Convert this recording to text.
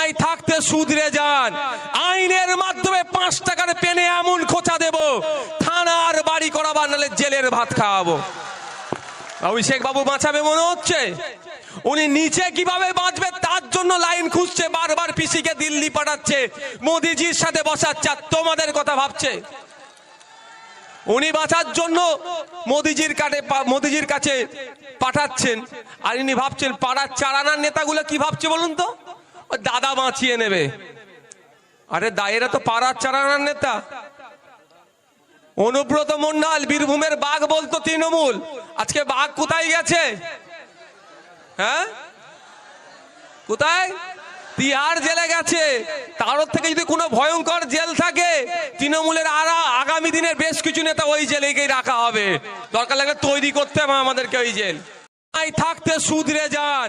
সময় থাকতে শুধরে যান। আইনের মাধ্যমে 5 টাকার পেনে এমন খোঁচা দেব, থানার বাড়ি করাবো, নাহলে জেলের ভাত খাওয়াবো। অভিষেক বাবু বাঁচাবে মনে হচ্ছে। উনি নিচে কিভাবে বাঁচবে তার জন্য লাইন খুঁজছে, বারবার পিসিকে দিল্লি পাঠাচ্ছে, মোদিজির সাথে বসাচ্ছে, আর তোমাদের কথা ভাবছে। উনি বাঁচার জন্য মোদিজির কাছে পাঠাচ্ছেন, আর ইনি ভাবছেন পাড়ার চারানার নেতাগুলো কি ভাবছে বলুন তো, দাদা বাঁচিয়ে নেবে। আরে এরা তো পাড়ার চারানার নেতা। অনুব্রত মন্ডল বীরভূমের বাঘ বলতো তৃণমূল, আজকে বাঘ কোথায় গেছে? হ্যাঁ, কোথায়? তিহার জেলে গেছে। তার থেকে যদি কোনো ভয়ঙ্কর জেল থাকে, তৃণমূলের আগামী দিনের বেশ কিছু নেতা ওই জেলেকেই রাখা হবে। দরকার লাগলে তৈরি করতে হবে আমাদেরকে ওই জেল। থাকতে শুধরে যান।